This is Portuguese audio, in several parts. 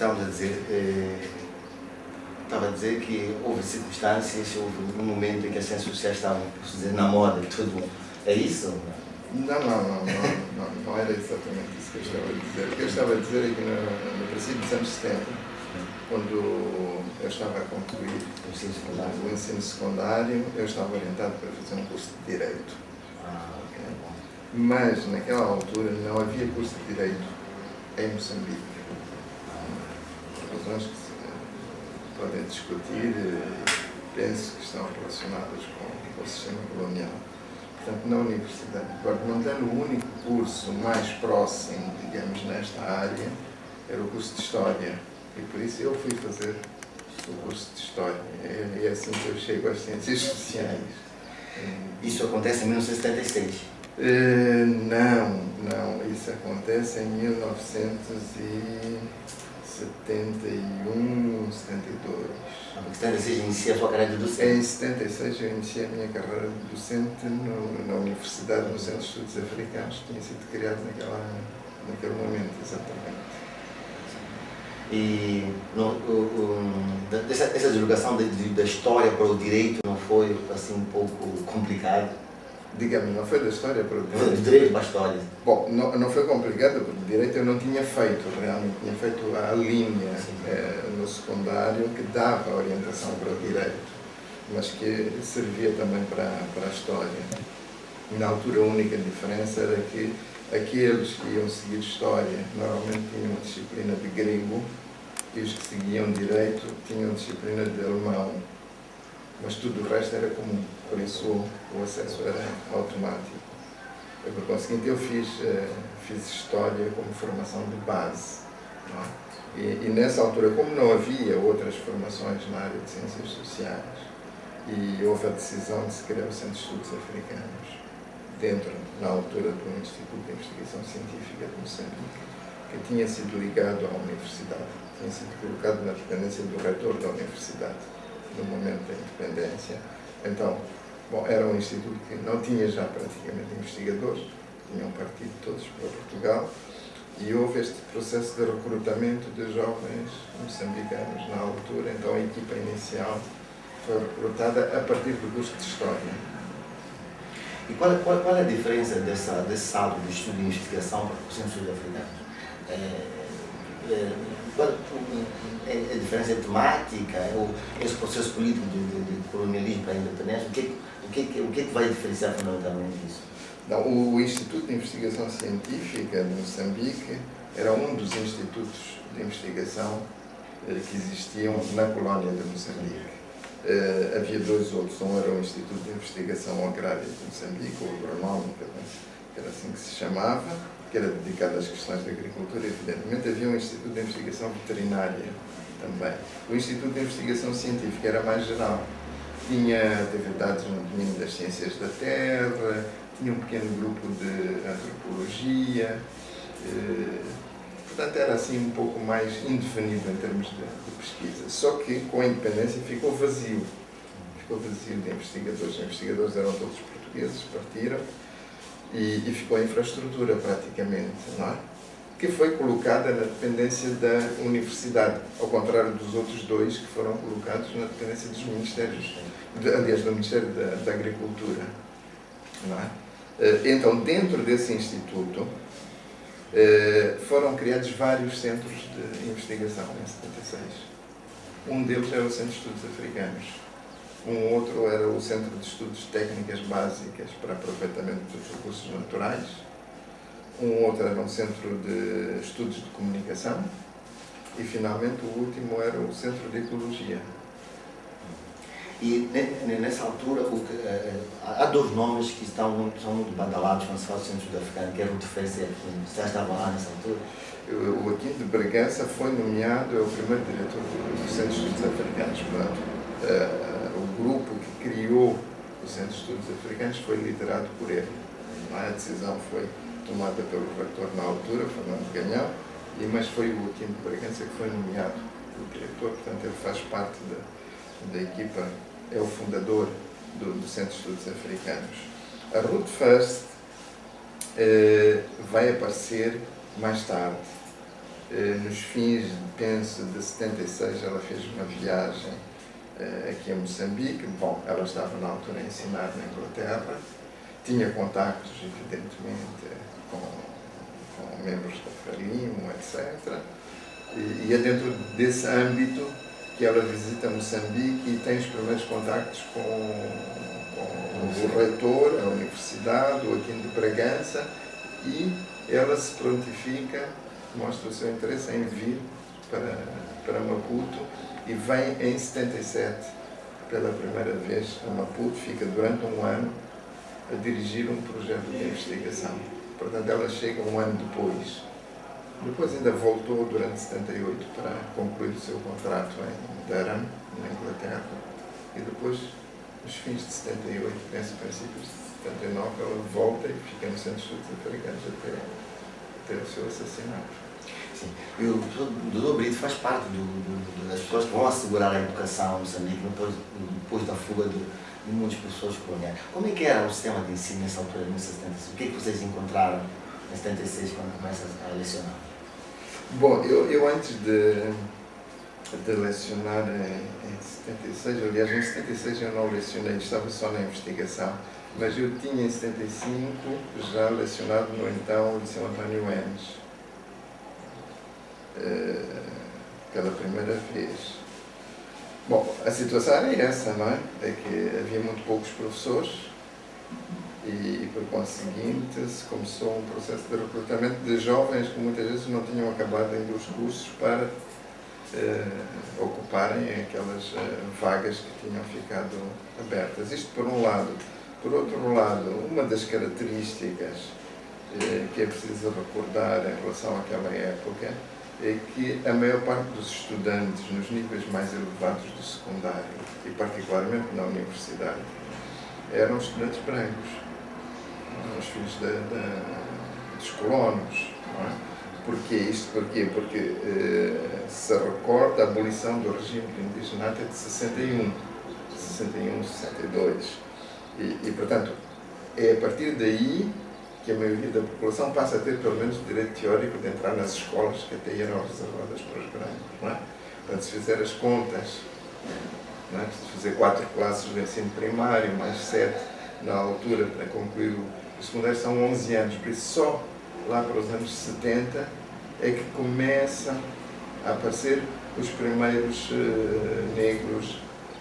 estávamos a dizer, estava a dizer que houve circunstâncias, houve um momento em que as ciências sociais estavam, por dizer, na moda, todo mundo. É isso? Não era exatamente isso que eu estava a dizer. O que eu estava a dizer é que no princípio dos anos 70, quando eu estava a concluir o ensino secundário, eu estava orientado para fazer um curso de Direito. Mas naquela altura não havia curso de Direito em Moçambique. Por razões que se podem discutir, penso que estão relacionadas com o sistema colonial. Portanto, na universidade, agora, não tendo o único curso mais próximo, digamos, nesta área, era o curso de História. E por isso eu fui fazer o curso de História. É assim que eu chego às ciências sociais. Isso acontece em 1976? Não. Isso acontece em 1971, 72. Em 76 inicia a sua carreira de docente? Em 76 eu iniciei a minha carreira de docente na Universidade, no Centro de Estudos Africanos, que tinha sido criado naquele momento, exatamente. E essa deslocação da história para o direito não foi assim um pouco complicado? Digamos, não foi da história para o direito. Do direito para a história. Bom, não foi complicado, porque o direito eu não tinha feito, realmente. Tinha feito a linha no secundário que dava orientação para o direito, mas que servia também para a história. Na altura, a única diferença era que aqueles que iam seguir história normalmente tinham uma disciplina de grego e os que seguiam direito tinham disciplina de alemão. Mas tudo o resto era comum, por isso o acesso era automático. Por conseguinte, eu fiz História como formação de base. Não é? E nessa altura, como não havia outras formações na área de Ciências Sociais, e houve a decisão de se criar o Centro de Estudos Africanos, dentro, na altura, do Instituto de Investigação Científica de Moçambique, que tinha sido ligado à universidade, tinha sido colocado na dependência do reitor da universidade, no momento da independência. Então, bom, era um instituto que não tinha já praticamente investigadores, tinham partido todos para Portugal, e houve este processo de recrutamento de jovens moçambicanos na altura. Então a equipa inicial foi recrutada a partir do curso de História. E qual é a diferença desse salto de estudo e investigação para o Centro de Estudos Africanos? Qual é a diferença temática, esse processo político de colonialismo para a independência? O que vai diferenciar fundamentalmente isso? Não, o Instituto de Investigação Científica de Moçambique era um dos institutos de investigação que existiam na colónia de Moçambique. Havia dois outros. Um era o Instituto de Investigação Agrária de Moçambique, ou agronómica, que era assim que se chamava, que era dedicado às questões da agricultura. Evidentemente havia um Instituto de Investigação Veterinária também. O Instituto de Investigação Científica era mais geral. Tinha atividades no domínio das ciências da terra, tinha um pequeno grupo de antropologia, portanto era assim um pouco mais indefinido em termos de pesquisa. Só que com a independência ficou vazio de investigadores. Os investigadores eram todos portugueses, partiram, e ficou a infraestrutura praticamente, não é? Que foi colocada na dependência da universidade, ao contrário dos outros dois que foram colocados na dependência dos ministérios, aliás, do Ministério da Agricultura, não é? Então, dentro desse instituto, foram criados vários centros de investigação em 76. Um deles era o Centro de Estudos Africanos. Um outro era o Centro de Estudos Técnicas Básicas para aproveitamento dos recursos naturais. Um outro era um Centro de Estudos de Comunicação. E, finalmente, o último era o Centro de Ecologia. E nessa altura, há dois nomes que são muito badalados quando se fala do Centro Africano, que é Ruth Fesse e Aquino. Você já estava lá nessa altura? O Aquino de Bragança foi nomeado, é o primeiro diretor do Centro de Estudos Africanos. O grupo que criou o Centro de Estudos Africanos foi liderado por ele. A decisão foi tomada pelo reitor na altura, Fernando Ganhão, mas foi o Aquino de Bragança que foi nomeado o diretor, portanto ele faz parte da equipa, é o fundador do Centro de Estudos Africanos. A Ruth First vai aparecer mais tarde. Nos fins, penso, de 76, ela fez uma viagem aqui a Moçambique. Bom, ela estava na altura a ensinar na Inglaterra, tinha contactos, evidentemente, com membros da Frelimo, etc. E é dentro desse âmbito que ela visita Moçambique e tem os primeiros contactos com o reitor, a universidade, o Aquino de Bragança, e ela se prontifica, mostra o seu interesse em vir para Maputo e vem em 77 pela primeira vez a Maputo, fica durante um ano a dirigir um projeto de investigação. Portanto, ela chega um ano depois. Depois ainda voltou durante 78 para concluir o seu contrato em Durham, na Inglaterra. E depois, nos fins de 78, penso princípios de 79, ela volta e fica no Centro de Estudos Africanos até o seu assassinato. Sim. E o Dr. Brito faz parte das pessoas que vão assegurar a educação em Moçambique depois da fuga de muitos professores coloniais. Como é que era o sistema de ensino nessa altura, em 1976? O que é que vocês encontraram em 76 quando começam a lecionar? Bom, eu antes de lecionar em 76, aliás, em 76 eu não lecionei, estava só na investigação, mas eu tinha em 75 já lecionado no então Liceu António Enes, pela primeira vez. Bom, a situação era essa, não é? É que havia muito poucos professores e, por conseguinte, se começou um processo de recrutamento de jovens que muitas vezes não tinham acabado ainda os cursos para ocuparem aquelas vagas que tinham ficado abertas. Isto por um lado. Por outro lado, uma das características que é preciso recordar em relação àquela época é que a maior parte dos estudantes nos níveis mais elevados do secundário, e particularmente na universidade, eram estudantes brancos, os filhos dos colonos. Não é? Porquê? Isto porquê? Porque se recorda a abolição do regime do indigenato de 61, 62. E, portanto, é a partir daí que a maioria da população passa a ter pelo menos o direito teórico de entrar nas escolas que até eram reservadas para os brancos. Não é? Portanto, se fizer as contas, não é? Se fizer 4 classes do ensino primário, mais 7 na altura para concluir o secundário, são 11 anos. Por isso, só lá para os anos 70 é que começam a aparecer os primeiros negros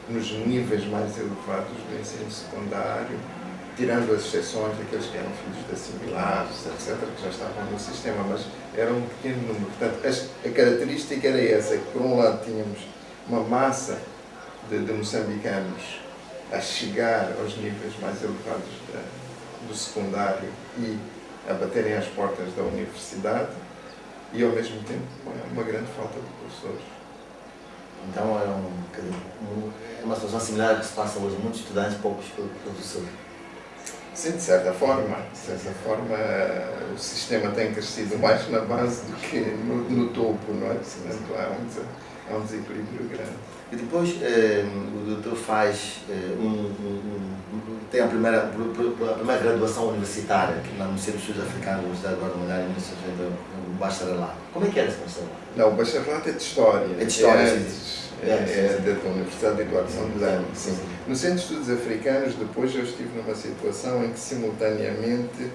nos níveis mais elevados do ensino secundário, tirando as exceções daqueles que eram filhos de assimilados, etc., que já estavam no sistema, mas era um pequeno número. Portanto, a característica era essa, que por um lado tínhamos uma massa de moçambicanos a chegar aos níveis mais elevados do secundário e a baterem às portas da universidade, e ao mesmo tempo uma grande falta de professores. Então era uma situação similar à que se passa hoje, muitos estudantes, poucos professores. Sim, de certa forma, o sistema tem crescido mais na base do que no topo, não é? Portanto, há um desequilíbrio grande. E depois o doutor faz tem a primeira graduação universitária no Centro de Estudos Africanos da Universidade de Guarda-Mulher em 1990, o bacharelato. Como é que era esse bacharelato? Não, o bacharelato é de História. É de História, é da Universidade de Eduardo Mondlane. Sim. No Centro de Estudos Africanos, depois eu estive numa situação em que simultaneamente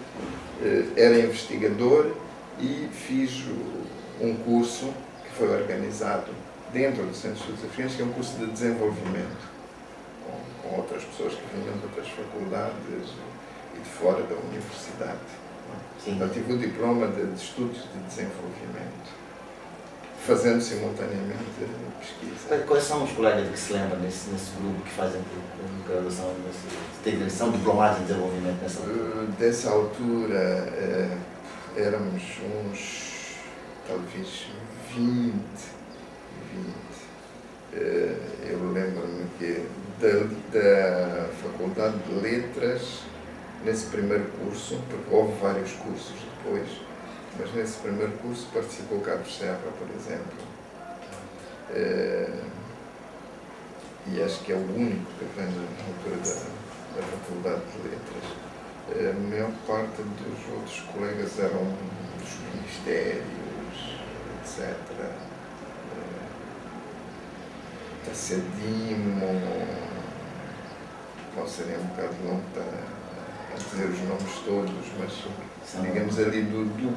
era investigador e fiz um curso que foi organizado dentro do Centro de Estudos Africanos, que é um curso de desenvolvimento, com outras pessoas que vinham de outras faculdades e de fora da universidade. Sim. Eu tive o diploma de Estudos de Desenvolvimento, fazendo simultaneamente pesquisa. Quais são os colegas que se lembram nesse grupo que fazem graduação, são diplomados de desenvolvimento nessa altura? Dessa altura éramos uns, talvez, 20. Eu lembro-me que da Faculdade de Letras, nesse primeiro curso, porque houve vários cursos depois, mas nesse primeiro curso participou Carlos Serra, por exemplo. E acho que é o único que vem na altura da Faculdade de Letras. A maior parte dos outros colegas eram dos ministérios, etc. etc. Tassadimo, não seria um bocado longo a dizer os nomes todos, mas digamos ali do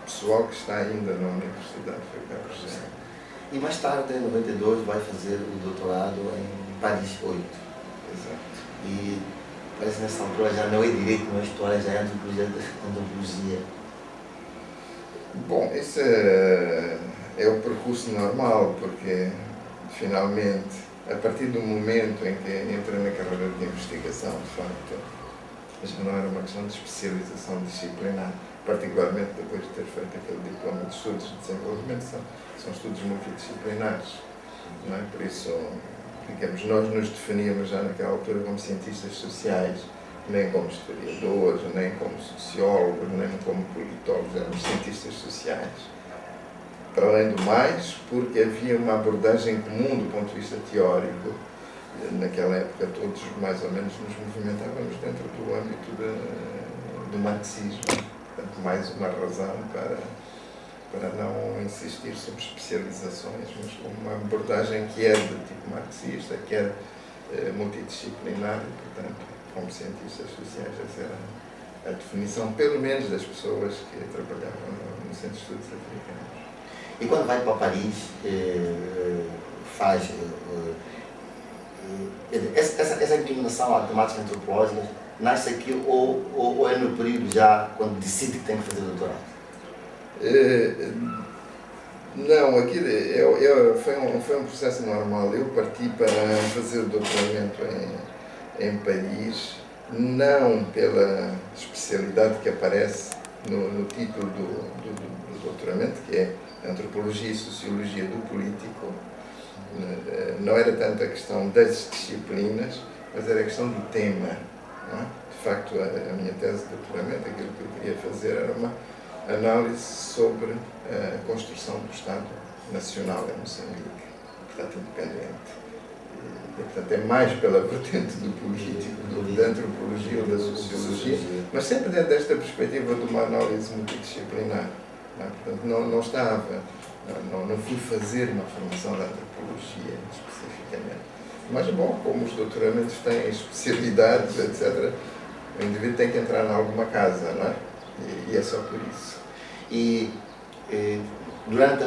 pessoal que está ainda na Universidade foi Carlos Gênero. E mais tarde, em 92, vai fazer o doutorado em Paris 8. Exato. E parece que nessa altura já não é direito, não é história, já é antropologia. Bom, isso é o percurso normal, porque finalmente, a partir do momento em que entra na carreira de investigação, de facto, já não era uma questão de especialização disciplinar, particularmente depois de ter feito aquele diploma de estudos de desenvolvimento, são estudos multidisciplinares, não é? Por isso, digamos, nós nos definíamos já naquela altura como cientistas sociais, nem como historiadores, nem como sociólogos, nem como politólogos, éramos cientistas sociais. Para além do mais, porque havia uma abordagem comum do ponto de vista teórico. Naquela época todos mais ou menos nos movimentávamos dentro do âmbito do marxismo. Portanto, mais uma razão para não insistir sobre especializações, mas uma abordagem que é de tipo marxista, que é multidisciplinar e, portanto, como cientistas sociais, essa era a definição, pelo menos das pessoas que trabalhavam no Centro de Estudos Africanos. E quando vai para Paris, faz essa inclinação à temática antropológica, nasce aqui ou é no período já quando decide que tem que fazer doutorado? Não, aquilo foi um processo normal. Eu parti para fazer o doutoramento em Paris, não pela especialidade que aparece no título do doutoramento, que é Antropologia e Sociologia do Político. Não era tanto a questão das disciplinas, mas era a questão do tema. Não é? De facto, a minha tese de doutoramento, aquilo que eu queria fazer era uma análise sobre a construção do Estado Nacional em Moçambique, portanto, independente. E, portanto, é mais pela vertente do político, da antropologia ou da sociologia, mas sempre dentro desta perspectiva de uma análise multidisciplinar. Não é? Portanto, não fui fazer uma formação de antropologia especificamente. Mas, bom, como os doutoramentos têm especialidades, etc., o indivíduo tem que entrar em alguma casa, não é? E é só por isso. E durante,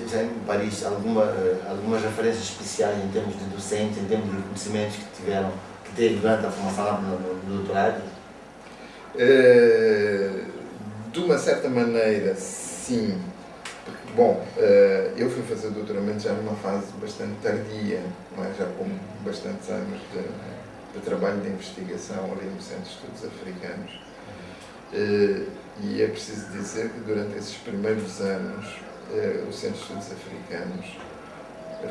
já em Paris, algumas referências especiais em termos de docentes, em termos de conhecimentos que teve durante a formação no doutorado? De uma certa maneira, sim. Bom, eu fui fazer doutoramento já numa fase bastante tardia, não é? Já com bastantes anos de trabalho de investigação ali no Centro de Estudos Africanos. E é preciso dizer que durante esses primeiros anos o Centro de Estudos Africanos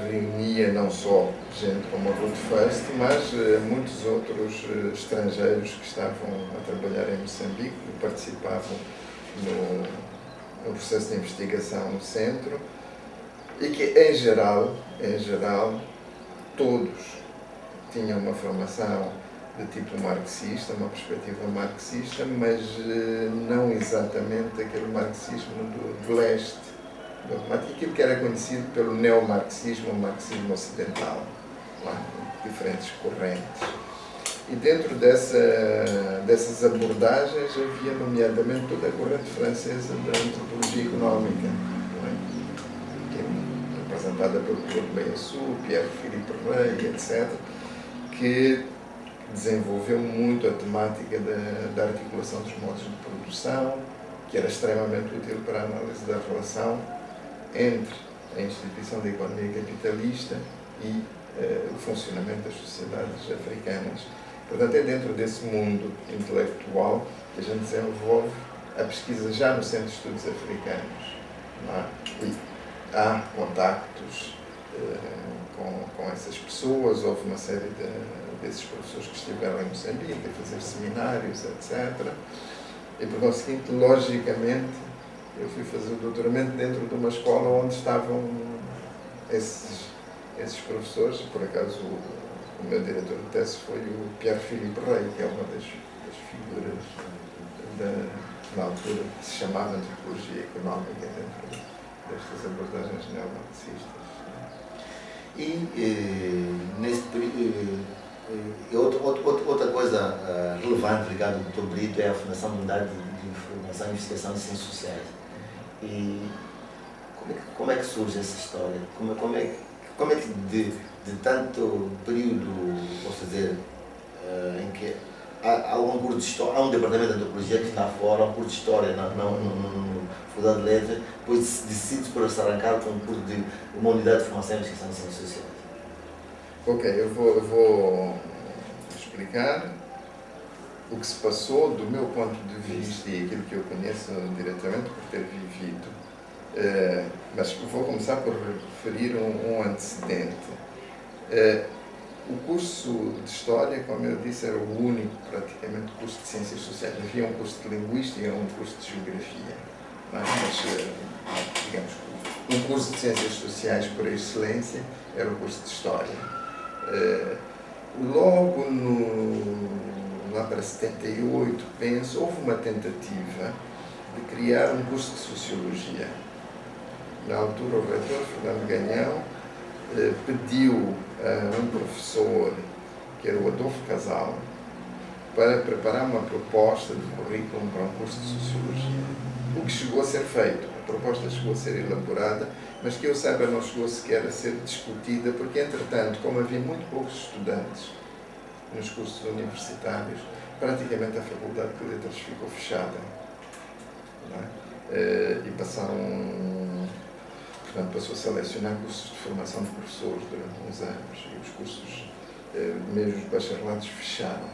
reunia não só gente como a Ruth First, mas muitos outros estrangeiros que estavam a trabalhar em Moçambique, que participavam no processo de investigação no centro e que, em geral, todos tinham uma formação de tipo marxista, uma perspectiva marxista, mas não exatamente aquele marxismo do leste, aquilo que era conhecido pelo neomarxismo, o marxismo ocidental, diferentes correntes. E dentro dessas abordagens havia, nomeadamente, toda a corrente francesa da antropologia económica, que é representada pelo Claude Meillassoux, Pierre-Philippe Rey, etc., que desenvolveu muito a temática da articulação dos modos de produção, que era extremamente útil para a análise da relação entre a instituição da economia capitalista e o funcionamento das sociedades africanas. Portanto, é dentro desse mundo intelectual que a gente desenvolve a pesquisa já no Centro de Estudos Africanos. Não é? E há contactos com essas pessoas, houve uma série desses professores que estiveram em Moçambique a fazer seminários, etc. E, por conseguinte, logicamente, eu fui fazer o doutoramento dentro de uma escola onde estavam esses professores. Por acaso, o meu diretor de tese foi o Pierre-Philippe Rey, que é uma das das figuras na altura que se chamava antropologia económica dentro destas abordagens neomarxistas. Outra coisa relevante ligada ao Dr. Brito é a Fundação de Unidade de Informação e Investigação em Ciências Sociais. E como é que surge essa história? Como é que de tanto período, posso dizer, em que há um curso de história, há um departamento de antropologia que está fora, um curso de história no Faculdade de Letras, depois decide para se arrancar com um curso de uma unidade de formação e investigação em ciências sociais. Ok, eu vou explicar o que se passou do meu ponto de vista e aquilo que eu conheço diretamente por ter vivido. Mas vou começar por referir um antecedente. O curso de História, como eu disse, era o único, praticamente, curso de Ciências Sociais. Havia um curso de Linguística e um curso de Geografia. Mas, digamos, um curso de Ciências Sociais, por excelência, era o curso de História. Logo lá para 78, penso, houve uma tentativa de criar um curso de Sociologia. Na altura, o reitor, Fernando Ganhão, pediu a um professor, que era o Adolfo Casal, para preparar uma proposta de currículo para um curso de Sociologia. O que chegou a ser feito, a proposta chegou a ser elaborada, mas que eu saiba não chegou sequer a ser discutida, porque, entretanto, como havia muito poucos estudantes nos cursos universitários, praticamente a Faculdade de Letras ficou fechada. Não é? E passou a selecionar cursos de formação de professores durante uns anos, e os cursos, mesmo os bacharelados, fecharam.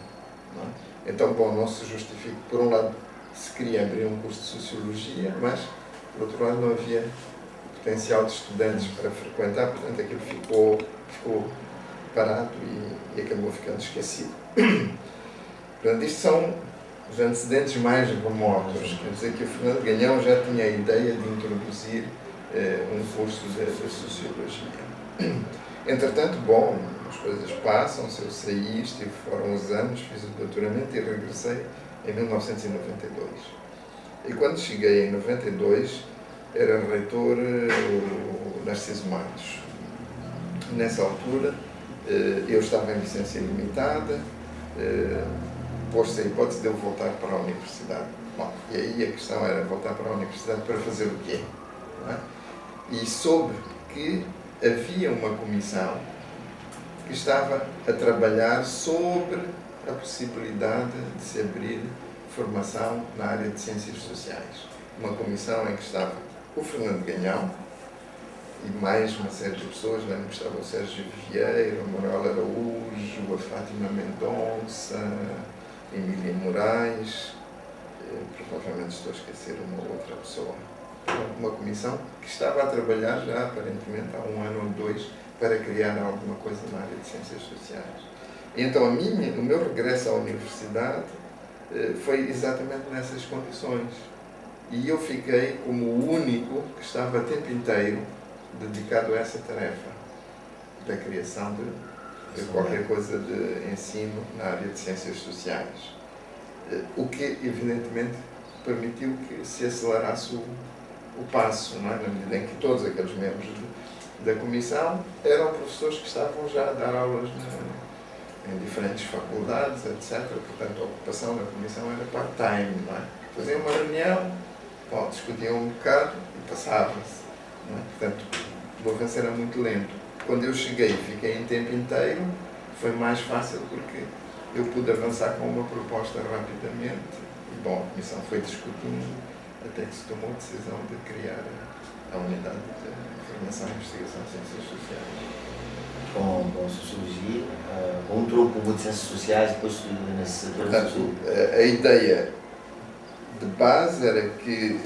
Não é? Então, bom, não se justifica. Por um lado, se queria abrir um curso de Sociologia, mas, por outro lado, não havia potencial de estudantes para frequentar, portanto, aquilo ficou parado e acabou ficando esquecido. Portanto, isto são os antecedentes mais remotos. Quer dizer que o Fernando Ganhão já tinha a ideia de introduzir um curso de Sociologia. Entretanto, bom, as coisas passam-se, eu saí, estive fora uns anos, fiz o doutoramento e regressei em 1992. E quando cheguei em 92, era reitor o Narciso Matos. Nessa altura, eu estava em licença ilimitada, pôs-se a hipótese de eu voltar para a universidade. Bom, e aí a questão era voltar para a universidade para fazer o quê? Não é? E soube que havia uma comissão que estava a trabalhar sobre a possibilidade de se abrir formação na área de ciências sociais. Uma comissão em que estava o Fernando Ganhão e mais uma série de pessoas, lembro que estava o Sérgio Vieira, o Manuel Araújo, a Fátima Mendonça, a Emília Moraes, provavelmente estou a esquecer uma ou outra pessoa. Uma comissão que estava a trabalhar já aparentemente há um ano ou dois para criar alguma coisa na área de ciências sociais. E então o meu regresso à universidade foi exatamente nessas condições. E eu fiquei como o único que estava o tempo inteiro dedicado a essa tarefa da criação de qualquer coisa de ensino na área de ciências sociais. O que, evidentemente, permitiu que se acelerasse o passo, não é? Na medida em que todos aqueles membros da comissão eram professores que estavam já a dar aulas em diferentes faculdades, etc. Portanto, a ocupação da comissão era part-time, não é? Faziam uma reunião, bom, discutiam um bocado e passava-se. Portanto, o avanço era muito lento. Quando eu cheguei e fiquei em tempo inteiro, foi mais fácil porque eu pude avançar com uma proposta rapidamente. E, bom, a comissão foi discutindo até que se tomou a decisão de criar a unidade de formação e investigação em ciências sociais. Com Sociologia, com um tronco de ciências sociais, depois nesse setor. Portanto, a ideia de base era que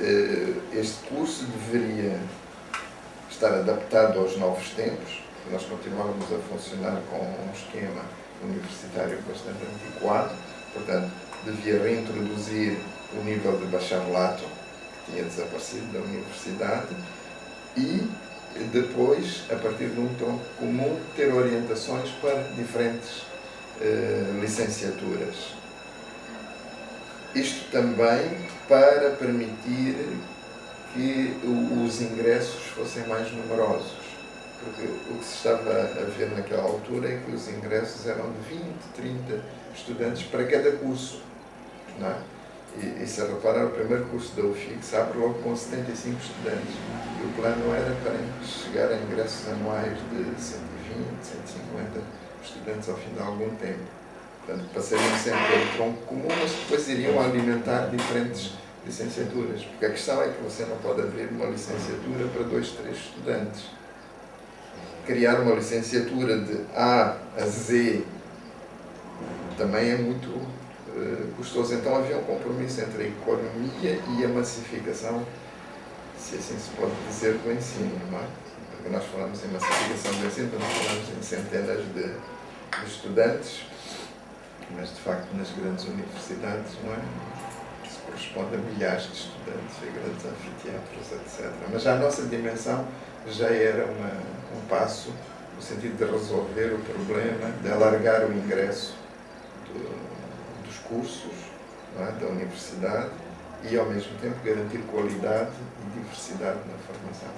este curso deveria estar adaptado aos novos tempos. Nós continuávamos a funcionar com um esquema universitário bastante antiquado, portanto, devia reintroduzir o nível de bacharelato, que tinha desaparecido da universidade, e depois, a partir de um tronco comum, ter orientações para diferentes licenciaturas. Isto também para permitir que os ingressos fossem mais numerosos. Porque o que se estava a ver naquela altura é que os ingressos eram de 20, 30 estudantes para cada curso. Não é? E se reparar, o primeiro curso da UFIX abre logo com 75 estudantes. E o plano era para chegar a ingressos anuais de 120, 150 estudantes ao fim de algum tempo. Portanto, passariam sempre pelo tronco comum, mas depois iriam alimentar diferentes licenciaturas. Porque a questão é que você não pode abrir uma licenciatura para 2, 3 estudantes. Criar uma licenciatura de A a Z também é muito custoso. Então havia um compromisso entre a economia e a massificação, se assim se pode dizer, do ensino, não é? Porque nós falamos em massificação do ensino, nós falamos em centenas de estudantes, mas de facto nas grandes universidades, não é? Isso corresponde a milhares de estudantes, a grandes anfiteatros, etc. Mas a nossa dimensão já era um passo no sentido de resolver o problema, de alargar o ingresso dos cursos, não é? Da universidade e, ao mesmo tempo, garantir qualidade e diversidade na formação.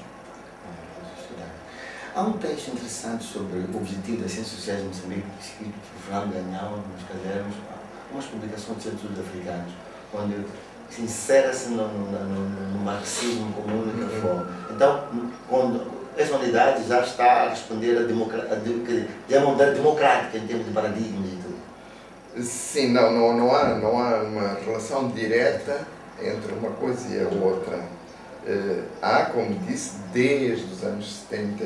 Há um texto interessante sobre o objetivo das ciências sociais de Moçambique, escrito por Fernando Ganhão, nos cadernos, umas publicações de estudos africanos, onde se insere-se no marxismo comum da fome. Então, quando essa unidade já está a responder a uma unidade democrática em termos de paradigmas e tudo. Sim, não há uma relação direta entre uma coisa e a outra. Há, como disse, desde os anos 70,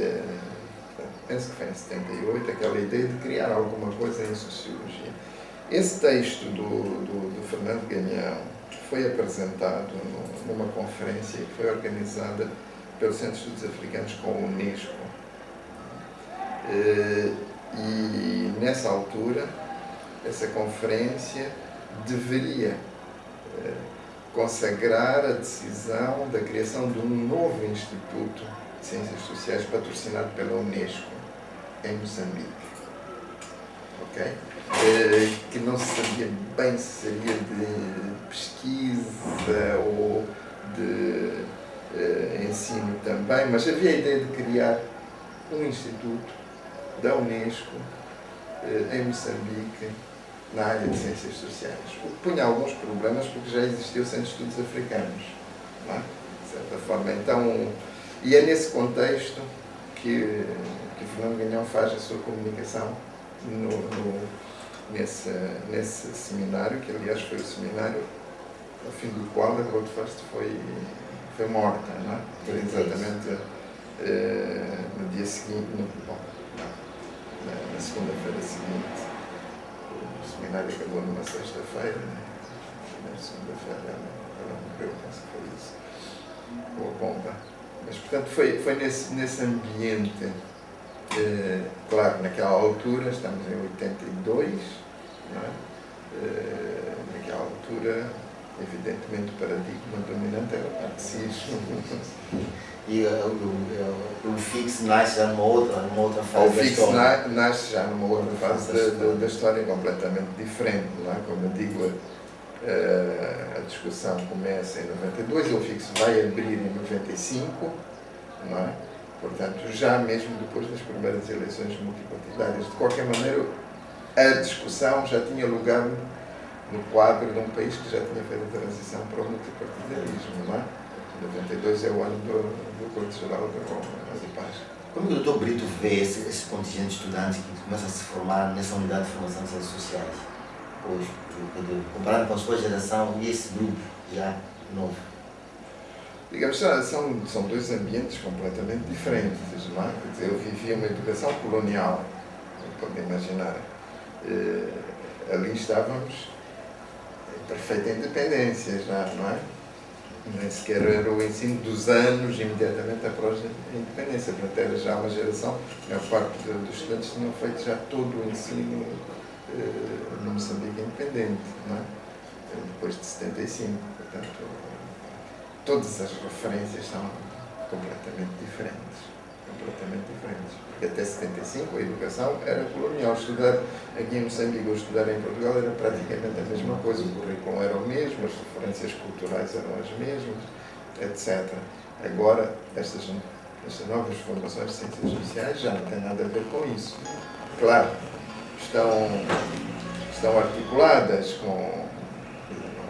penso que foi em 78, aquela ideia de criar alguma coisa em sociologia. Esse texto do Fernando Ganhão foi apresentado numa conferência que foi organizada pelo Centro de Estudos Africanos com a Unesco. E nessa altura, essa conferência deveria consagrar a decisão da criação de um novo Instituto de Ciências Sociais patrocinado pela Unesco em Moçambique. Okay? Que não se sabia bem se seria de pesquisa ou de ensino também, mas havia a ideia de criar um instituto da Unesco em Moçambique na área de ciências sociais. O que punha alguns problemas porque já existia o Centro de Estudos Africanos, não é? De certa forma. Então, e é nesse contexto que Fernando Ganhão faz a sua comunicação nesse seminário, que aliás foi o seminário ao fim do qual a Roadfirst foi morta, não é? Foi exatamente no dia seguinte, na segunda-feira seguinte. O seminário acabou numa sexta-feira, na segunda-feira ela morreu, penso que foi isso, com a bomba. Mas, portanto, foi nesse ambiente, claro, naquela altura, estamos em 82, não é? Naquela altura, evidentemente, o paradigma dominante era o marxismo. E o FIX nasce já numa outra fase da história. O FIX nasce já numa outra fase da história completamente diferente, não é? Como eu digo, a discussão começa em 92, o FIX vai abrir em 95, não é? Portanto, já mesmo depois das primeiras eleições multipartidárias. De qualquer maneira, a discussão já tinha lugar no quadro de um país que já tinha feito a transição para o multipartidarismo, não é? 92 é o ano do Acordo Geral de Roma, de paz. Como o Dr. Brito vê esse contingente de estudantes que começa a se formar nessa unidade de formação de ciências sociais, hoje, comparando com a sua geração e esse grupo já novo? Digamos, são dois ambientes completamente diferentes, não é? Quer dizer, eu vivia uma educação colonial, como pode imaginar. Ali estávamos em perfeita independência já, não é? Nem sequer era o ensino dos anos imediatamente após a independência. Portanto, era já uma geração, a maior parte dos estudantes tinham feito já todo o ensino no Moçambique independente, não é? Depois de 75. Portanto, todas as referências são completamente diferentes. completamente diferentes. Porque até 75 a educação era colonial. Estudar aqui em Moçambique ou estudar em Portugal era praticamente a mesma coisa. O currículo era o mesmo, as referências culturais eram as mesmas, etc. Agora, estas novas formações de ciências sociais já não têm nada a ver com isso. Claro, estão articuladas com...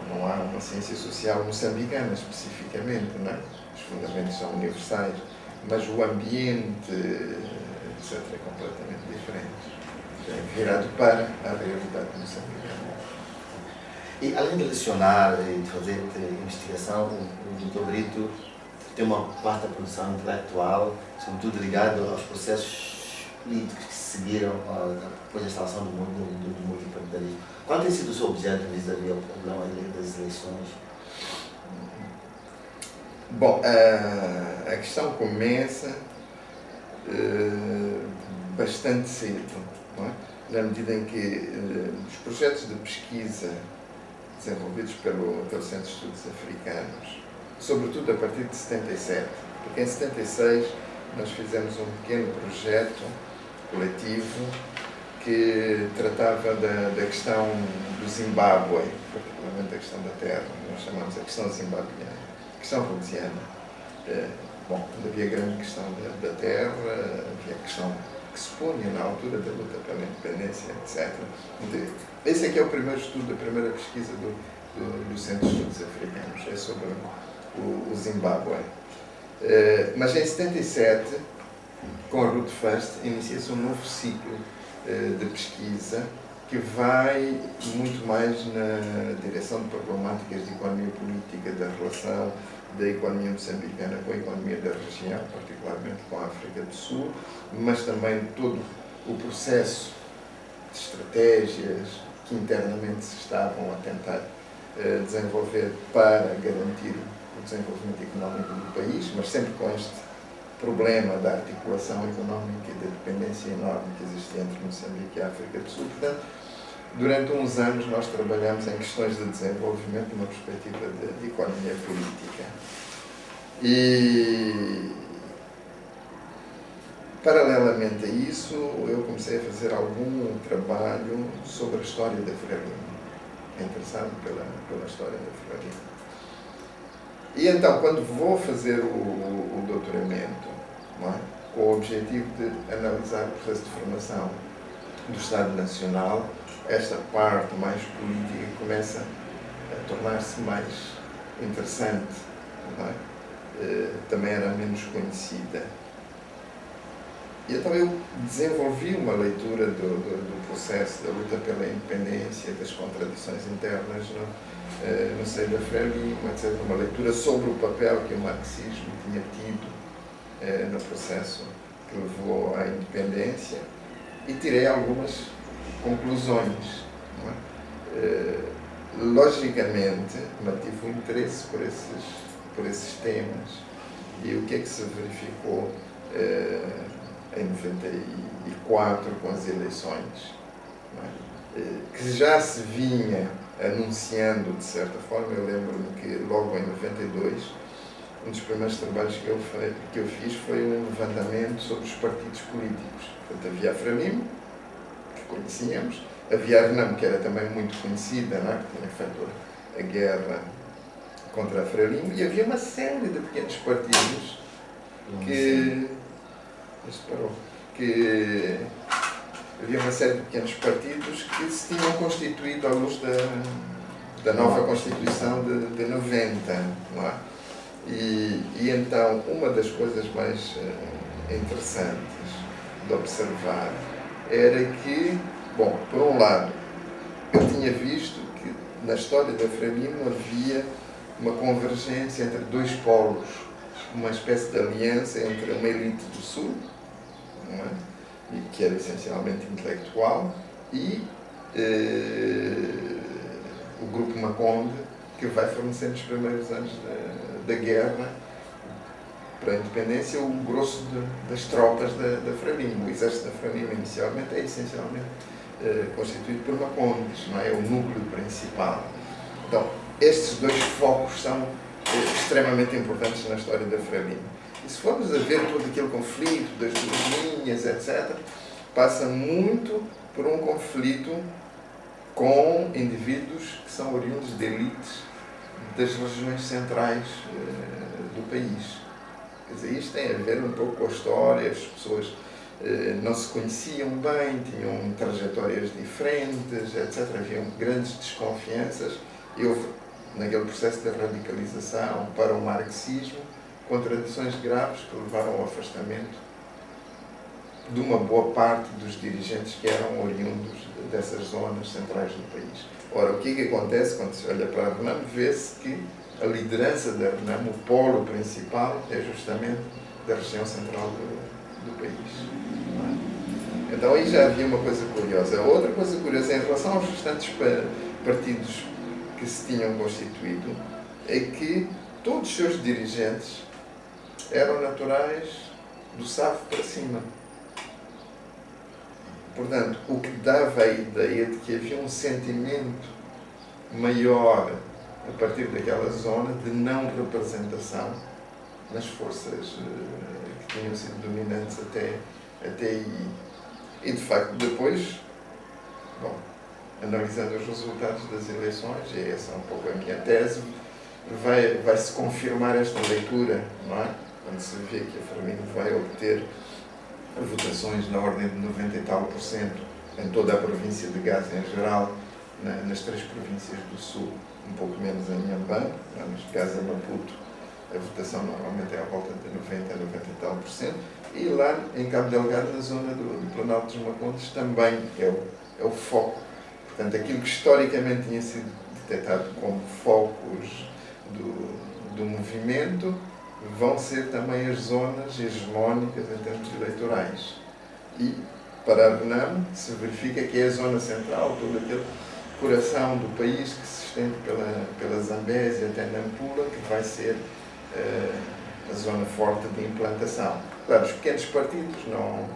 Não há uma ciência social moçambicana especificamente, não é? Os fundamentos são universais, mas o ambiente, etc., é completamente diferente. É virado para a realidade moçambicana. E além de lecionar e de fazer investigação, o Dr. Brito tem uma parte da produção intelectual, sobretudo ligado aos processos políticos que se seguiram depois da instalação do multipartidarismo. Qual tem sido o seu objeto vis-à-vis ao problema das eleições? Bom, a questão começa bastante cedo, não é? Na medida em que os projetos de pesquisa desenvolvidos pelo Centro de Estudos Africanos, sobretudo a partir de 77, porque em 76 nós fizemos um pequeno projeto coletivo que tratava da questão do Zimbábue, particularmente a questão da terra, nós chamamos a questão zimbabuiana, a questão rhodesiana. Bom, havia a grande questão da terra, havia a questão que se punha na altura da luta pela independência, etc. Esse aqui é o primeiro estudo, a primeira pesquisa do Centro de Estudos Africanos, é sobre o Zimbábue. Mas em 77, com a Ruth First, inicia-se um novo ciclo de pesquisa que vai muito mais na direção de problemáticas de economia política, da relação da economia moçambicana com a economia da região, particularmente com a África do Sul, mas também todo o processo de estratégias que internamente se estavam a tentar desenvolver para garantir o desenvolvimento económico do país, mas sempre com este problema da articulação económica e da dependência enorme que existia entre Moçambique e a África do Sul. Portanto, durante uns anos nós trabalhamos em questões de desenvolvimento numa perspectiva de economia política. E, paralelamente a isso, eu comecei a fazer algum trabalho sobre a história da Frelimo, interessado pela história da Frelimo. E então, quando vou fazer o doutoramento, não é? Com o objetivo de analisar o processo de formação do Estado Nacional, esta parte mais política começa a tornar-se mais interessante, não é? Também era menos conhecida. E então eu desenvolvi uma leitura do processo da luta pela independência, das contradições internas no seio da Frelimo, etc. Uma leitura sobre o papel que o marxismo tinha tido no processo que levou à independência e tirei algumas conclusões. Não é? Logicamente, mantive um interesse por esses temas. E o que é que se verificou em 94 com as eleições? Não é? Que já se vinha anunciando, de certa forma. Eu lembro-me que logo em 92, um dos primeiros trabalhos que eu fiz foi um levantamento sobre os partidos políticos. Portanto, havia a Frelimo, que conhecíamos, havia a Renamo, que era também muito conhecida, não é? Que tinha feito a guerra contra a Frelimo, e havia uma série de pequenos partidos havia uma série de pequenos partidos que se tinham constituído à luz da nova Constituição de 90, não é? E então, uma das coisas mais interessantes de observar era que, bom, por um lado, eu tinha visto que na história da Frelimo havia uma convergência entre dois polos, uma espécie de aliança entre uma elite do Sul, não é? E que era essencialmente intelectual, e o grupo Maconde, que vai fornecer nos primeiros anos da guerra para a independência o grosso das tropas da Frelimo. O exército da Frelimo inicialmente é essencialmente constituído por Macondes, não é? É o núcleo principal. Então, estes dois focos são extremamente importantes na história da Frelimo. E E se formos a ver todo aquele conflito das duas linhas, etc., passa muito por um conflito com indivíduos que são oriundos de elites das regiões centrais do país. Quer dizer, isto tem a ver um pouco com a história, as pessoas não se conheciam bem, tinham trajetórias diferentes, etc. Haviam grandes desconfianças e houve, naquele processo de radicalização para o marxismo, contradições graves que levaram ao afastamento de uma boa parte dos dirigentes que eram oriundos dessas zonas centrais do país. Ora, o que é que acontece quando se olha para a RENAM? Vê-se que a liderança da RENAM, o polo principal, é justamente da região central do país. Então aí já havia uma coisa curiosa. Outra coisa curiosa em relação aos restantes partidos que se tinham constituído é que todos os seus dirigentes eram naturais do Savo para cima. Portanto, o que dava a ideia de que havia um sentimento maior a partir daquela zona de não representação nas forças que tinham sido dominantes até aí. E, de facto, depois, bom, analisando os resultados das eleições, e essa é um pouco a minha tese, vai-se confirmar esta leitura, não é? Quando se vê que a Frelimo vai obter votações na ordem de 90 e tal % em toda a província de Gaza em geral, nas 3 províncias do sul, um pouco menos em Inhambane, mas Gaza, Maputo, a votação normalmente é à volta de 90 a 90 e tal %, e lá em Cabo Delgado, na zona do Planalto dos Macondes, também é o foco. Portanto, aquilo que historicamente tinha sido detectado como focos do movimento vão ser também as zonas hegemónicas em termos eleitorais. E, para a RENAM, se verifica que é a zona central, todo aquele coração do país que se estende pela Zambésia até Nampula, que vai ser a zona forte de implantação. Claro, os pequenos partidos não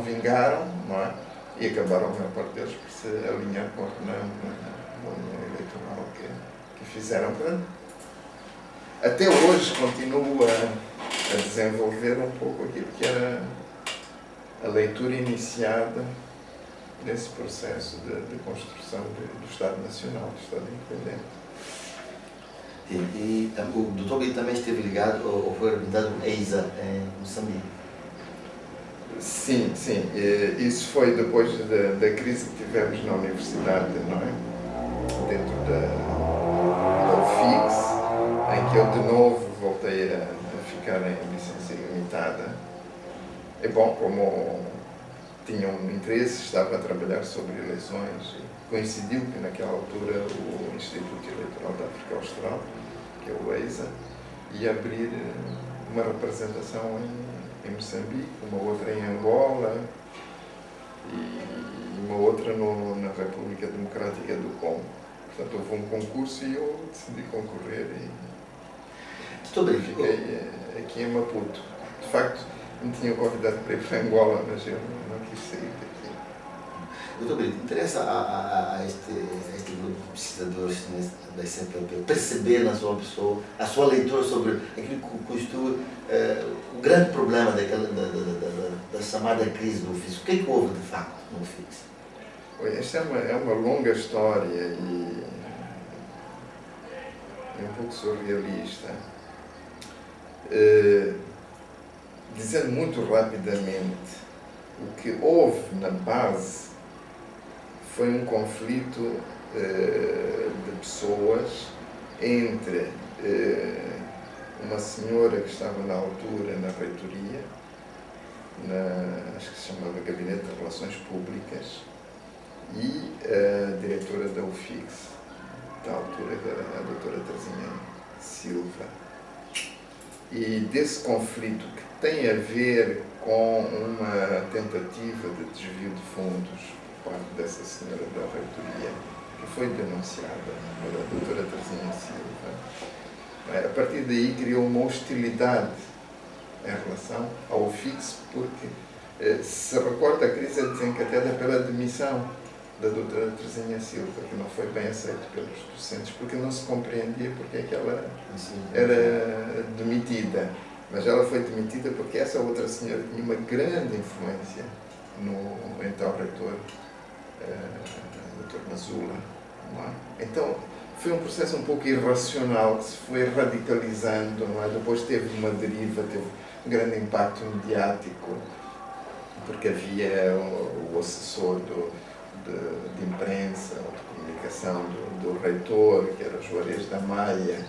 vingaram, não é? E acabaram, a maior parte deles, por se alinhar com a RENAM na união eleitoral que fizeram. Portanto, até hoje continua a desenvolver um pouco aquilo que era a leitura iniciada nesse processo de construção do Estado Nacional, do Estado Independente. E o Dr. Brito também esteve ligado, ou foi representado no EISA, em Moçambique? Sim. Isso foi depois da crise que tivemos na universidade, não é? Dentro da UFIX, em que eu de novo voltei a ficar em licença ilimitada. É bom, como tinha um interesse, estava a trabalhar sobre eleições, coincidiu que naquela altura o Instituto Eleitoral da África Austral, que é o EISA, ia abrir uma representação em Moçambique, uma outra em Angola e uma outra na República Democrática do Congo. Portanto, houve um concurso e eu decidi concorrer e fiquei aqui em Maputo. De facto, me tinham convidado para ir para Angola, mas eu não quis sair daqui. Doutor Brito, interessa a este grupo de pesquisadores da CPLP perceber na sua pessoa, a sua leitura sobre aquilo que constitui o grande problema da chamada crise do ofício? O que é que houve de facto no ofício? Esta é uma longa história e um pouco surrealista. Dizendo muito rapidamente, o que houve na base foi um conflito de pessoas entre uma senhora que estava na altura na reitoria, acho que se chamava Gabinete de Relações Públicas, e a diretora da UFIX, da altura a doutora Terezinha Silva. E desse conflito, que tem a ver com uma tentativa de desvio de fundos por parte dessa senhora da reitoria, que foi denunciada pela doutora Terezinha Silva, a partir daí criou uma hostilidade em relação ao UFIX, porque se recorda, a crise é desencadeada pela demissão da doutora Teresinha Silva, que não foi bem aceito pelos docentes, porque não se compreendia porque é que ela era demitida. Mas ela foi demitida porque essa outra senhora tinha uma grande influência no então reitor, Dr. Mazula. Não é? Então, foi um processo um pouco irracional que se foi radicalizando, não é? Depois teve uma deriva, teve um grande impacto mediático, porque havia o assessor de imprensa ou de comunicação do reitor, que era Juarez da Maia,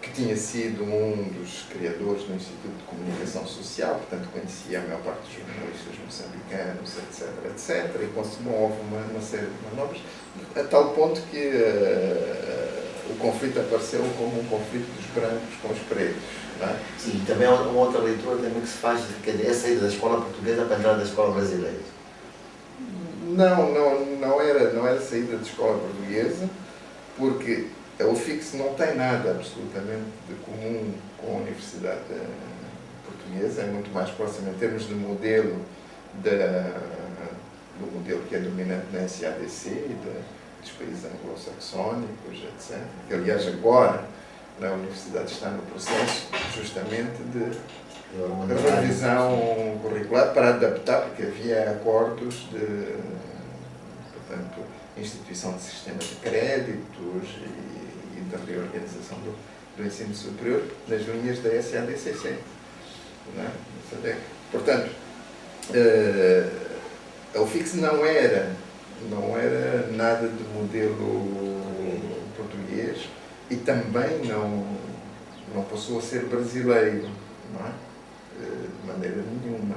que tinha sido um dos criadores do Instituto de Comunicação Social, portanto conhecia a maior parte dos jornalistas moçambicanos, etc. E houve uma série de manobras, a tal ponto que o conflito apareceu como um conflito dos brancos com os pretos. Não é? Sim, também há uma outra leitura também que se faz, que é a saída da escola portuguesa para a entrada da escola brasileira. Não era saída de escola portuguesa, porque a UFIX não tem nada absolutamente de comum com a Universidade Portuguesa, é muito mais próxima em termos de modelo do modelo que é dominante na SADC e dos países anglo-saxónicos, etc. Que, aliás, agora a Universidade está no processo justamente de revisão curricular para adaptar, porque havia acordos de, portanto, instituição de sistema de créditos e da reorganização do ensino superior nas linhas da SADCC. Não é? Portanto, a UFIX não era nada de modelo português e também não passou a ser brasileiro, não é? De maneira nenhuma.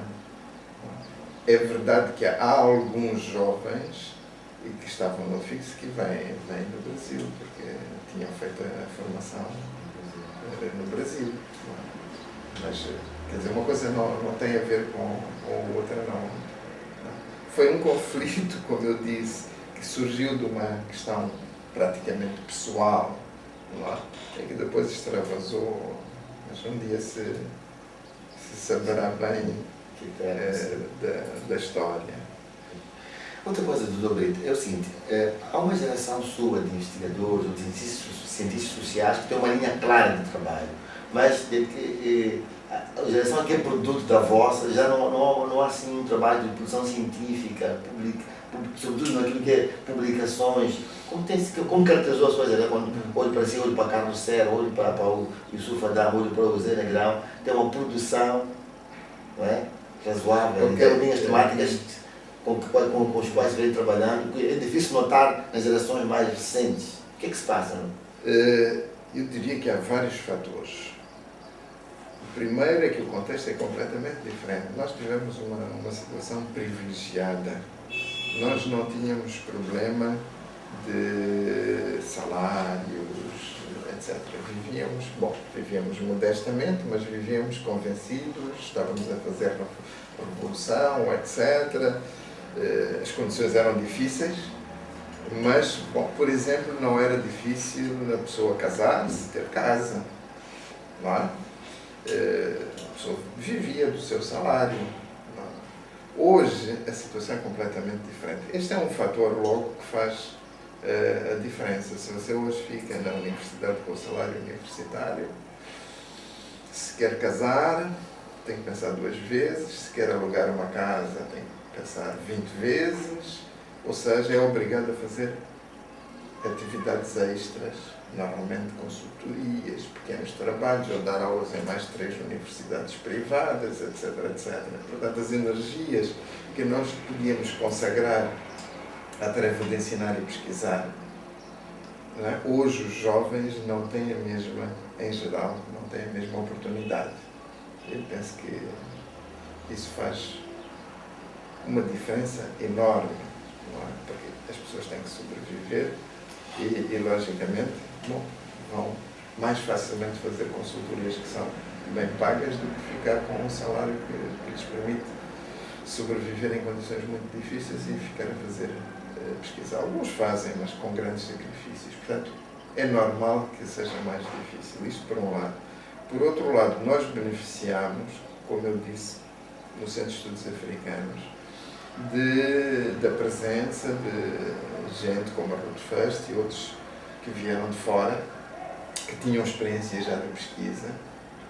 É verdade que há alguns jovens que estavam no UFIX que vêm do Brasil, porque tinham feito a formação no Brasil. Mas, quer dizer, uma coisa não tem a ver com a outra, não. Foi um conflito, como eu disse, que surgiu de uma questão praticamente pessoal, não é? E que depois extravasou, mas um dia se saberá bem da história. Outra coisa, Dr. Brito, é o seguinte, há uma geração sua de investigadores ou de cientistas sociais que tem uma linha clara de trabalho, mas a geração que é produto da vossa, já não há assim um trabalho de produção científica, sobretudo naquilo que é publicações. Como caracterizou a sua geração, quando olho para si, olho para Carlos Serra, olho para o Yusuf Adam, olho para o José Negrão, tem uma produção, não é, razoável, tem linhas temáticas com os quais vem trabalhando, é difícil notar nas gerações mais recentes. O que é que se passa? Eu diria que há vários fatores. O primeiro é que o contexto é completamente diferente. Nós tivemos uma situação privilegiada. Nós não tínhamos problema de salários, etc. Vivíamos modestamente, mas vivíamos convencidos, estávamos a fazer a revolução, etc. As condições eram difíceis, mas, por exemplo, não era difícil a pessoa casar-se, ter casa, não é? A pessoa vivia do seu salário. Não é? Hoje, a situação é completamente diferente. Este é um fator, logo, que faz a diferença. Se você hoje fica na universidade com o salário universitário, se quer casar, tem que pensar 2 vezes, se quer alugar uma casa, tem que pensar 20 vezes, ou seja, é obrigado a fazer atividades extras, normalmente consultorias, pequenos trabalhos, ou dar aulas em mais 3 universidades privadas, etc. Portanto, as energias que nós podíamos consagrar à tarefa de ensinar e pesquisar, não é? Hoje os jovens não têm a mesma, em geral, não têm a mesma oportunidade. Eu penso que isso faz uma diferença enorme, não é? Porque as pessoas têm que sobreviver e logicamente, vão mais facilmente fazer consultorias que são bem pagas do que ficar com um salário que lhes permite sobreviver em condições muito difíceis e ficar a fazer pesquisa. Alguns fazem, mas com grandes sacrifícios. Portanto, é normal que seja mais difícil. Isto por um lado. Por outro lado, nós beneficiamos, como eu disse, no Centro de Estudos Africanos, da presença de gente como a Ruth First e outros que vieram de fora, que tinham experiência já da pesquisa,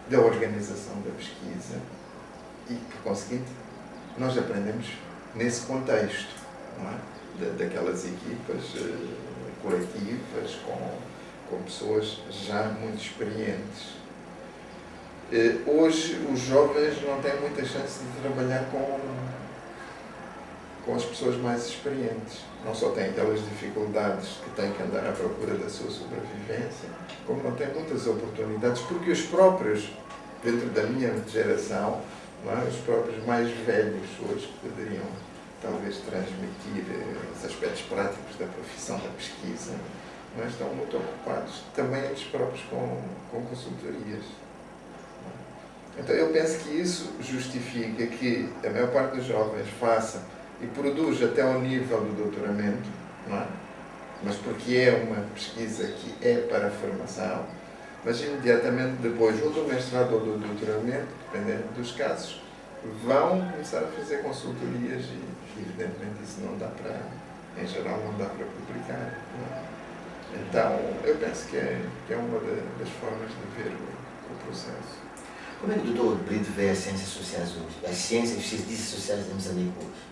da organização da pesquisa, e, por conseguinte, nós aprendemos nesse contexto, não é? Daquelas equipas coletivas, com pessoas já muito experientes. Hoje, os jovens não têm muita chance de trabalhar com as pessoas mais experientes. Não só têm aquelas dificuldades que têm que andar à procura da sua sobrevivência, como não têm muitas oportunidades, porque os próprios, dentro da minha geração, não é? Os próprios mais velhos hoje que poderiam talvez transmitir os aspectos práticos da profissão da pesquisa, mas estão muito ocupados também eles próprios com consultorias. Então eu penso que isso justifica que a maior parte dos jovens faça e produz até ao nível do doutoramento, não é? Mas porque é uma pesquisa que é para a formação, mas imediatamente depois, ou do mestrado ou do doutoramento, dependendo dos casos, vão começar a fazer consultorias e evidentemente isso não dá para, em geral, não dá para publicar. Não é? Então, eu penso que é uma das formas de ver o processo. Como é que o Dr. Brito vê as ciências sociais hoje? As ciências sociais de Moçambique hoje?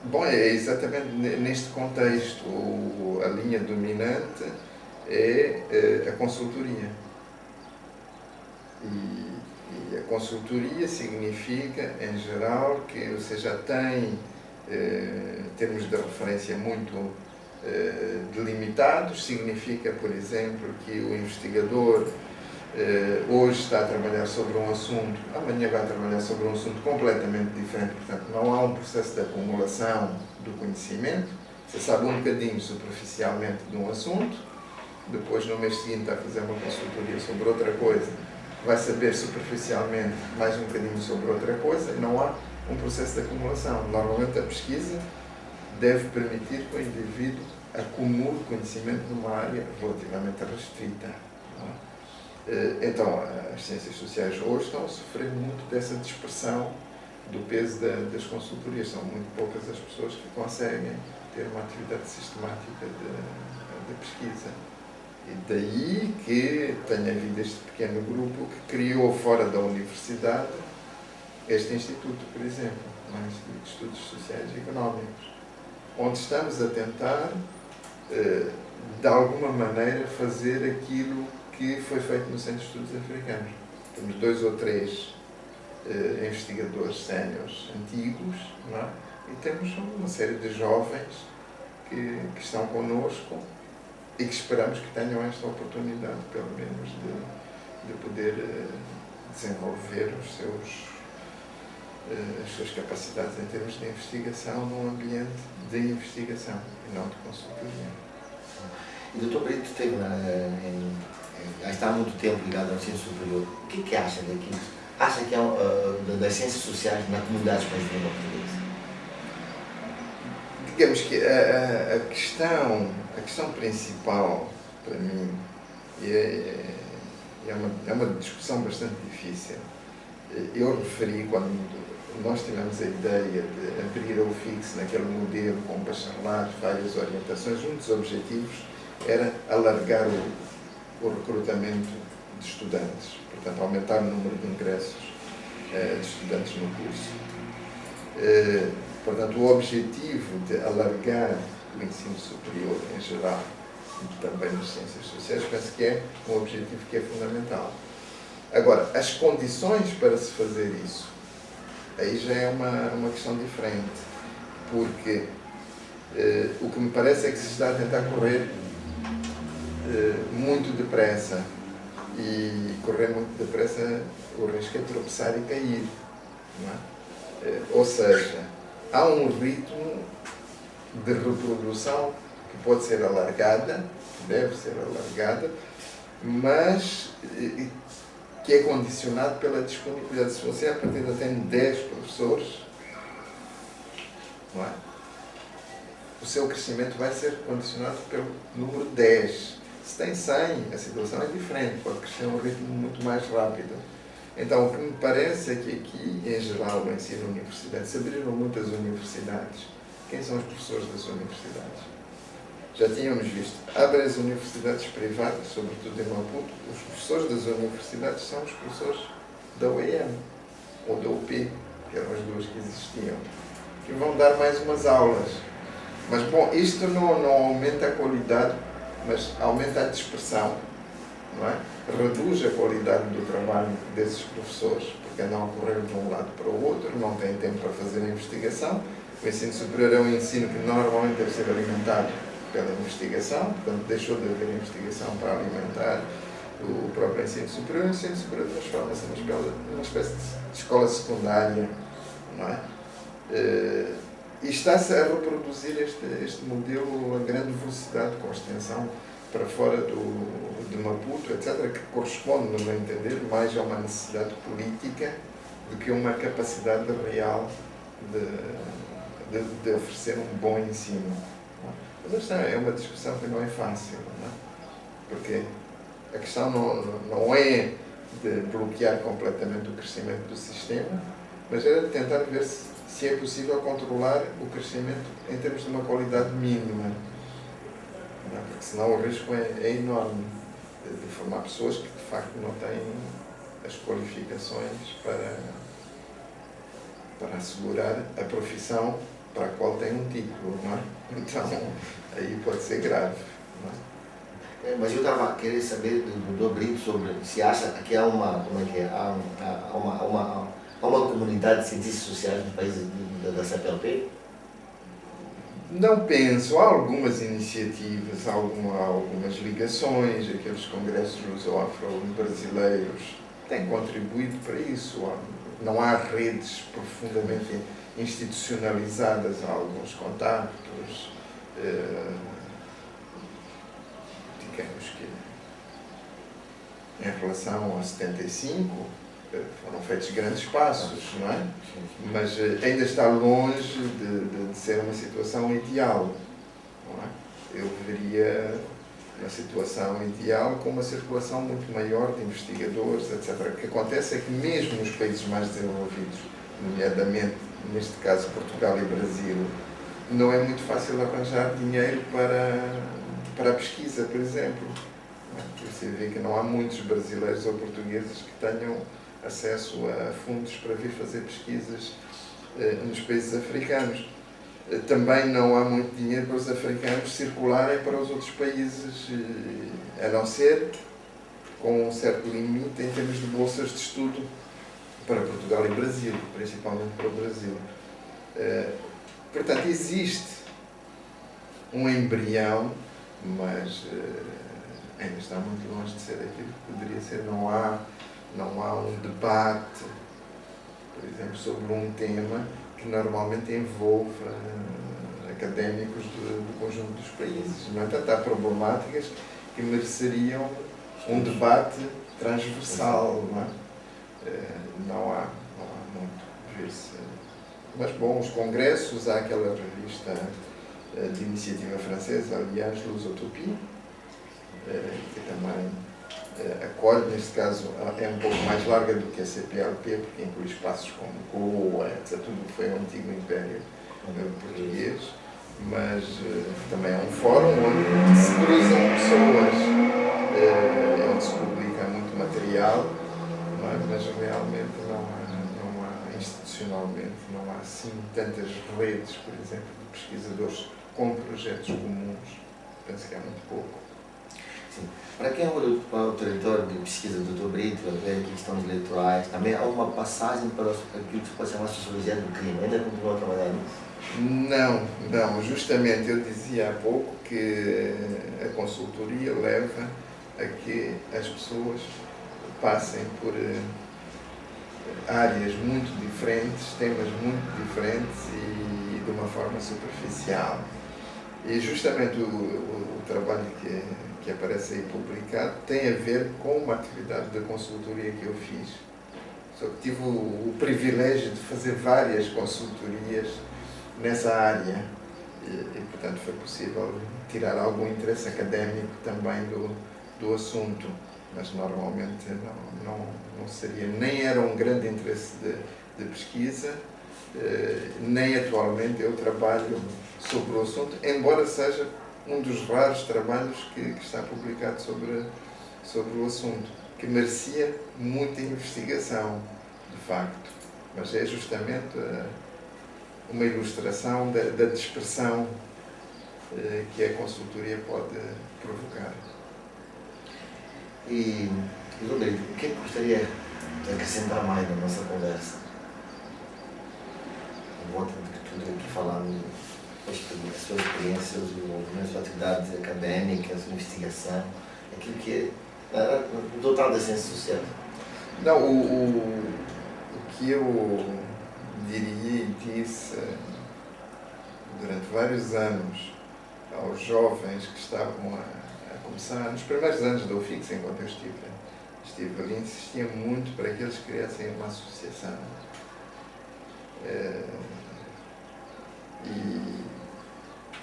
Bom, é exatamente neste contexto. A linha dominante é a consultoria. E a consultoria significa, em geral, que você já tem termos de referência muito delimitados. Significa, por exemplo, que o investigador hoje está a trabalhar sobre um assunto, amanhã vai trabalhar sobre um assunto completamente diferente. Portanto, não há um processo de acumulação do conhecimento. Você sabe um bocadinho superficialmente de um assunto, depois no mês seguinte está a fazer uma consultoria sobre outra coisa, vai saber superficialmente mais um bocadinho sobre outra coisa, e não há um processo de acumulação. Normalmente a pesquisa deve permitir que o indivíduo acumule conhecimento numa área relativamente restrita. Então, as ciências sociais hoje estão a sofrer muito dessa dispersão do peso das consultorias. São muito poucas as pessoas que conseguem ter uma atividade sistemática de pesquisa. E daí que tenha havido este pequeno grupo que criou fora da universidade este instituto, por exemplo, um Instituto de Estudos Sociais e Económicos, onde estamos a tentar, de alguma maneira, fazer aquilo que foi feito no Centro de Estudos Africanos. Temos 2 ou 3 investigadores séniores antigos, não é? E temos uma série de jovens que estão connosco e que esperamos que tenham esta oportunidade, pelo menos, de poder desenvolver as suas capacidades em termos de investigação num ambiente de investigação e não de consultoria. E o Dr. Brito esteve já está há muito tempo ligado ao ensino superior. O que acha daquilo? Acha que é das ciências sociais na comunidade espanhola portuguesa? Digamos que a questão principal, para mim, é uma discussão bastante difícil. Eu referi, quando nós tivemos a ideia de abrir a UFIX naquele modelo com bacharelados, várias orientações, um dos objetivos era alargar o recrutamento de estudantes, portanto, aumentar o número de ingressos de estudantes no curso. Portanto, o objetivo de alargar o ensino superior em geral, e também nas ciências sociais, penso que é um objetivo que é fundamental. Agora, as condições para se fazer isso, aí já é uma questão diferente, porque o que me parece é que se está a tentar correr muito depressa, e correr muito depressa o risco é tropeçar e cair, não é? Ou seja, há um ritmo de reprodução que pode ser alargada, que deve ser alargada, mas que é condicionado pela disponibilidade. Se você a partir de tem 10 professores, não é? O seu crescimento vai ser condicionado pelo número 10. Se tem 100, a situação é diferente, pode crescer a um ritmo muito mais rápido. Então, o que me parece é que aqui, em geral, no ensino universitário, se abriram muitas universidades. Quem são os professores das universidades? Já tínhamos visto, abre as universidades privadas, sobretudo em Maputo, os professores das universidades são os professores da UEM ou da UP, que eram as duas que existiam, que vão dar mais umas aulas. Mas, bom, isto não aumenta a qualidade, mas aumenta a dispersão, não é? Reduz a qualidade do trabalho desses professores, porque andam a correr de um lado para o outro, não têm tempo para fazer a investigação. O ensino superior é um ensino que normalmente deve ser alimentado pela investigação, portanto deixou de haver investigação para alimentar o próprio ensino superior. O ensino superior transforma-se numa espécie de escola secundária, não é? E está-se a reproduzir este modelo a grande velocidade, com extensão para fora de Maputo, etc., que corresponde, no meu entender, mais a uma necessidade política do que a uma capacidade real de oferecer um bom ensino. Mas esta é uma discussão que não é fácil, não é? Porque a questão não é de bloquear completamente o crescimento do sistema, mas é de tentar ver se é possível controlar o crescimento em termos de uma qualidade mínima. Não, porque senão o risco é enorme de formar pessoas que de facto não têm as qualificações para assegurar a profissão para a qual têm um título, não é? Então, aí pode ser grave, não é? Mas eu estava querendo saber do Brito sobre se acha que há uma comunidade de cientistas sociais no país da CPLP? Não penso. Há algumas iniciativas, há algumas ligações, aqueles congressos luso-afro-brasileiros têm contribuído para isso. Não há redes profundamente institucionalizadas, há alguns contactos, digamos que em relação a 75 foram feitos grandes passos, não é? Mas ainda está longe de ser uma situação ideal, não é? Eu veria uma situação ideal com uma circulação muito maior de investigadores, etc. O que acontece é que mesmo nos países mais desenvolvidos, nomeadamente, neste caso, Portugal e Brasil, não é muito fácil arranjar dinheiro para a pesquisa, por exemplo. Você vê que não há muitos brasileiros ou portugueses que tenham acesso a fundos para vir fazer pesquisas nos países africanos. Também não há muito dinheiro para os africanos circularem para os outros países, a não ser com um certo limite em termos de bolsas de estudo para Portugal e Brasil, principalmente para o Brasil. Portanto, existe um embrião, mas ainda está muito longe de ser aquilo que poderia ser. Não há um debate, por exemplo, sobre um tema que normalmente envolve académicos do conjunto dos países. No entanto, há problemáticas que mereceriam um debate transversal, não é? Não há muito a ver-se. Mas, bom, os congressos, há aquela revista de iniciativa francesa, aliás, Lusotopie, que também acolhe, neste caso, é um pouco mais larga do que a CPLP, porque inclui espaços como Goa, etc., tudo que foi o antigo Império Português, mas também é um fórum onde se cruzam pessoas, onde se publica muito material, mas realmente não há institucionalmente, não há assim tantas redes, por exemplo, de pesquisadores com projetos comuns. Penso que há muito pouco. Sim. Para quem é o diretor de pesquisa do Dr. Brito, a ver questões eleitorais, também há uma passagem para aquilo que se pode chamar de sociologia do crime. Ainda continua a trabalhar nisso? Não. Justamente eu dizia há pouco que a consultoria leva a que as pessoas passem por áreas muito diferentes, temas muito diferentes e de uma forma superficial. E justamente o trabalho que aparece aí publicado tem a ver com uma atividade de consultoria que eu fiz. Só que tive o privilégio de fazer várias consultorias nessa área e portanto, foi possível tirar algum interesse académico também do assunto. mas normalmente não seria, nem era um grande interesse de pesquisa, nem atualmente eu trabalho sobre o assunto, embora seja um dos raros trabalhos que está publicado sobre o assunto, que merecia muita investigação, de facto, mas é justamente uma ilustração da dispersão que a consultoria pode provocar. E, Rodrigo, o que é que gostaria de acrescentar mais na nossa conversa? Em volta de tudo aqui falando, as suas experiências, os desenvolvimentos, as atividades acadêmicas, a investigação, aquilo que é o total das ciências sociais. Não, o que eu diria e disse durante vários anos aos jovens que estavam a começar, nos primeiros anos da UFIX, enquanto eu estive ali, insistia muito para que eles criassem uma associação.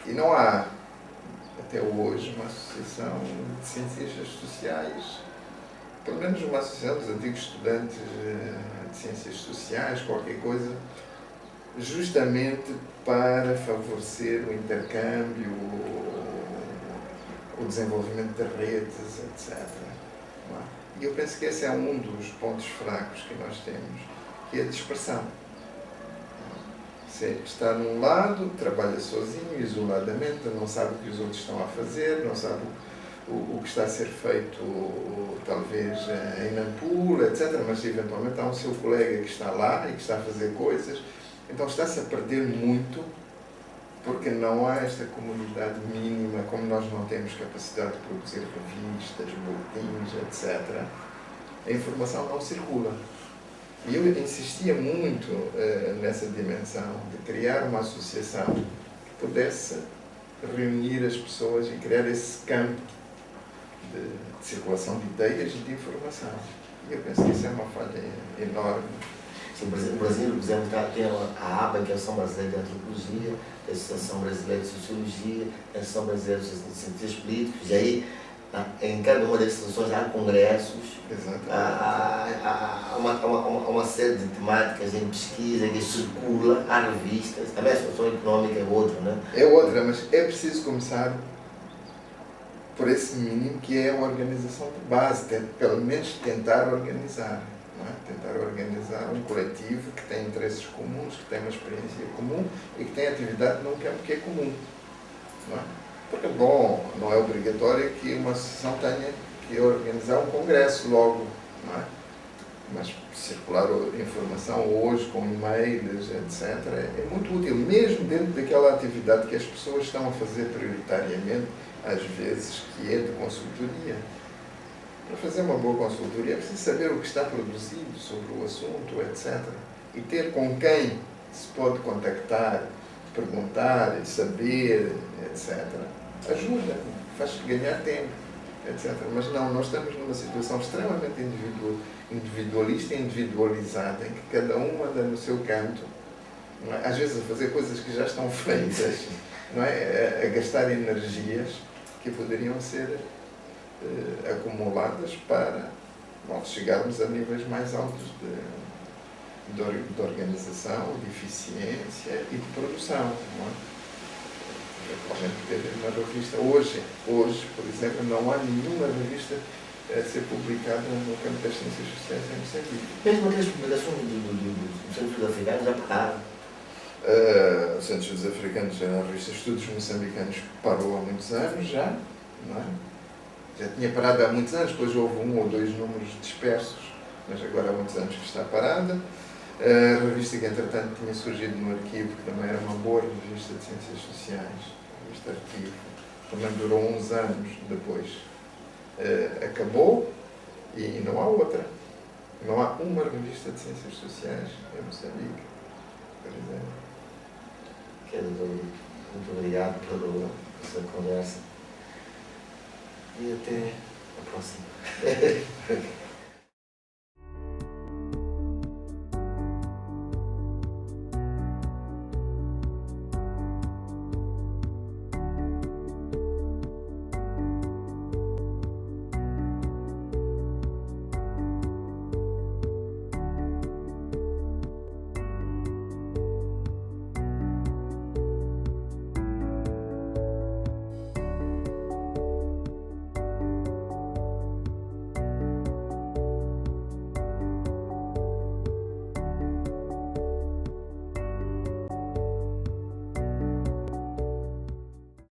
E não há, até hoje, uma associação de ciências sociais, pelo menos uma associação dos antigos estudantes de ciências sociais, qualquer coisa, justamente para favorecer o intercâmbio, o desenvolvimento de redes, etc. E eu penso que esse é um dos pontos fracos que nós temos, que é a dispersão. Você está num lado, trabalha sozinho, isoladamente, não sabe o que os outros estão a fazer, não sabe o que está a ser feito, talvez, em Nampula, etc. Mas, eventualmente, há um seu colega que está lá e que está a fazer coisas. Então, está-se a perder muito, porque não há esta comunidade mínima, como nós não temos capacidade de produzir revistas, boletins, etc. A informação não circula. E eu insistia muito nessa dimensão de criar uma associação que pudesse reunir as pessoas e criar esse campo de circulação de ideias e de informação. E eu penso que isso é uma falha enorme. Sim, o Brasil, por exemplo, tem a ABA, que é a Associação Brasileira de Antropologia, a Associação Brasileira de Sociologia, a Associação Brasileira de Cientistas Políticos, e aí, em cada uma dessas associações há congressos, há uma série de temáticas em pesquisa que circula, há revistas, também a Associação Económica é outra, não é? É outra, mas é preciso começar por esse mínimo que é a organização de base, pelo menos tentar organizar. Não é? Tentar organizar um coletivo que tem interesses comuns, que tem uma experiência comum e que tem atividade num campo que é comum. Não é? Porque, bom, não é obrigatório que uma associação tenha que organizar um congresso logo, não é? Mas circular informação hoje com e-mails, etc., é muito útil, mesmo dentro daquela atividade que as pessoas estão a fazer prioritariamente, às vezes, que é de consultoria. Para fazer uma boa consultoria é preciso saber o que está produzido sobre o assunto, etc. E ter com quem se pode contactar, perguntar, saber, etc. Ajuda, faz ganhar tempo, etc. Mas não, nós estamos numa situação extremamente individualista e individualizada, em que cada um anda no seu canto, não é? Às vezes a fazer coisas que já estão feitas, não é? A gastar energias que poderiam ser acumuladas para chegarmos a níveis mais altos de organização, de eficiência e de produção. Não é? Atualmente ter uma revista, hoje, por exemplo, não há nenhuma revista a ser publicada no campo das ciências sociais em Moçambique. Mesmo aquelas publicações dos Centros Africanos já pararam. O Centros Africanos, a revista Estudos Moçambicanos, parou há muitos anos já, não é? Já tinha parado há muitos anos, depois houve 1 ou 2 números dispersos, mas agora há muitos anos que está parada. A revista que, entretanto, tinha surgido no Arquivo, que também era uma boa revista de ciências sociais, a revista Arquivo, também durou uns anos depois. Acabou e não há outra. Não há uma revista de ciências sociais em Moçambique, por exemplo. Muito obrigado pela sua conversa. E até a próxima.